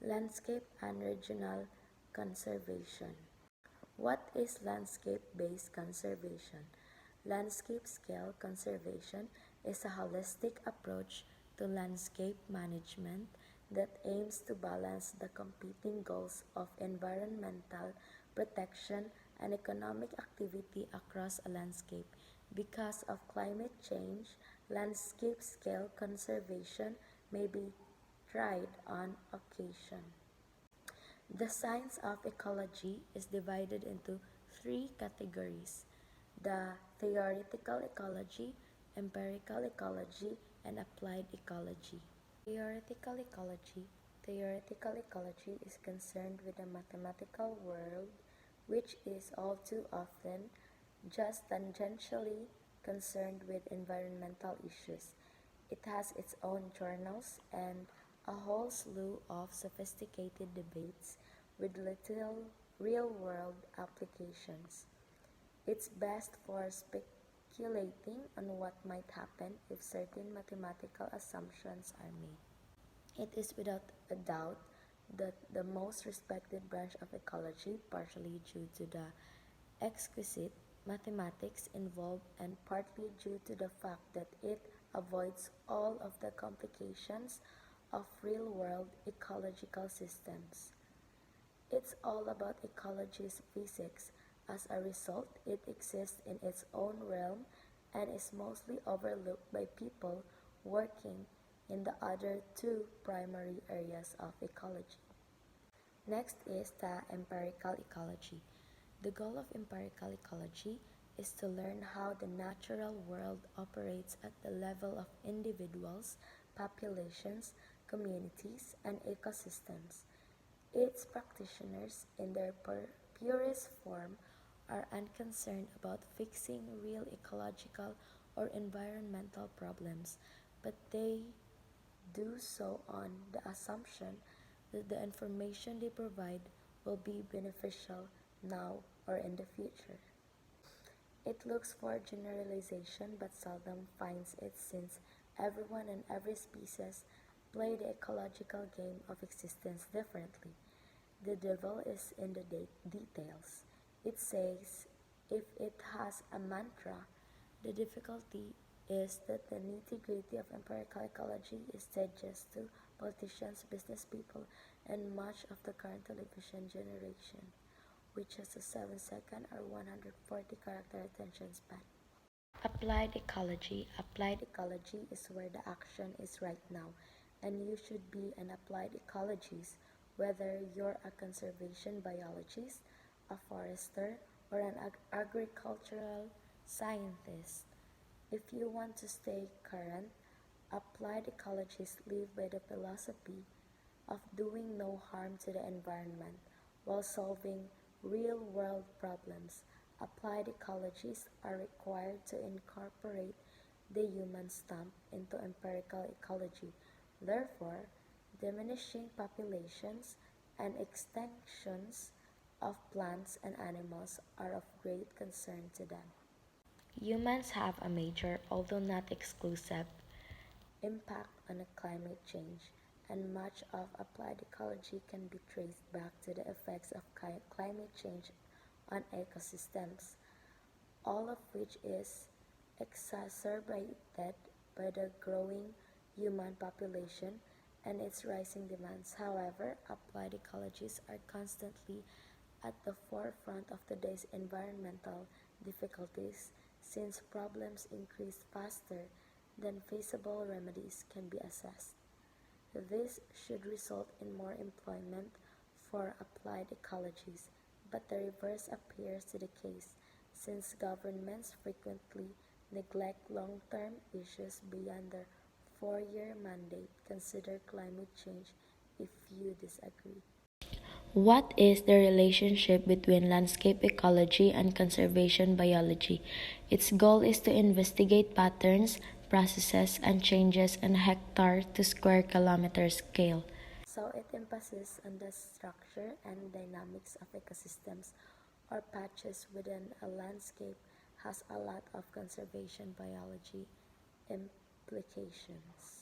Landscape and regional conservation. What is landscape-based conservation? Landscape-scale conservation is a holistic approach to landscape management that aims to balance the competing goals of environmental protection and economic activity across a landscape. Because of climate change, landscape-scale conservation may be tried on occasion. The science of ecology is divided into three categories: the theoretical ecology, empirical ecology, and applied ecology. Theoretical ecology. Theoretical ecology is concerned with the mathematical world, which is all too often just tangentially concerned with environmental issues. It has its own journals and a whole slew of sophisticated debates with little real-world applications. It's best for speculating on what might happen if certain mathematical assumptions are made. It is without a doubt the most respected branch of ecology, partially due to the exquisite mathematics involved and partly due to the fact that it avoids all of the complications of real-world ecological systems. It's all about ecology's physics. As a result, it exists in its own realm and is mostly overlooked by people working in the other two primary areas of ecology. Next is the empirical ecology. The goal of empirical ecology is to learn how the natural world operates at the level of individuals, populations, communities, and ecosystems. Its practitioners, in their purest form, are unconcerned about fixing real ecological or environmental problems, but they do so on the assumption that the information they provide will be beneficial now or in the future. It looks for generalization but seldom finds it, since everyone and every species play the ecological game of existence differently. The devil is in the details. It says if it has a mantra. The difficulty is that the nitty-gritty of empirical ecology is tedious to politicians, business people, and much of the current television generation, which has a 7-second or 140-character attention span. Applied ecology. Applied ecology is where the action is right now, and you should be an applied ecologist, whether you're a conservation biologist, a forester, or an agricultural scientist. If you want to stay current, applied ecologists live by the philosophy of doing no harm to the environment while solving real-world problems. Applied ecologists are required to incorporate the human stamp into empirical ecology. Therefore, diminishing populations and extinctions of plants and animals are of great concern to them. Humans have a major, although not exclusive, impact on climate change, and much of applied ecology can be traced back to the effects of climate change on ecosystems, all of which is exacerbated by the growing human population and its rising demands. However, applied ecologists are constantly at the forefront of today's environmental difficulties, since problems increase faster than feasible remedies can be assessed. This should result in more employment for applied ecologists, but the reverse appears to be the case, since governments frequently neglect long-term issues beyond their 4-year mandate. Consider climate change if you disagree. What is the relationship between landscape ecology and conservation biology? Its goal is to investigate patterns, processes, and changes on a hectare to square kilometer scale. So it emphasizes on the structure and dynamics of ecosystems or patches within a landscape, has a lot of conservation biology implications.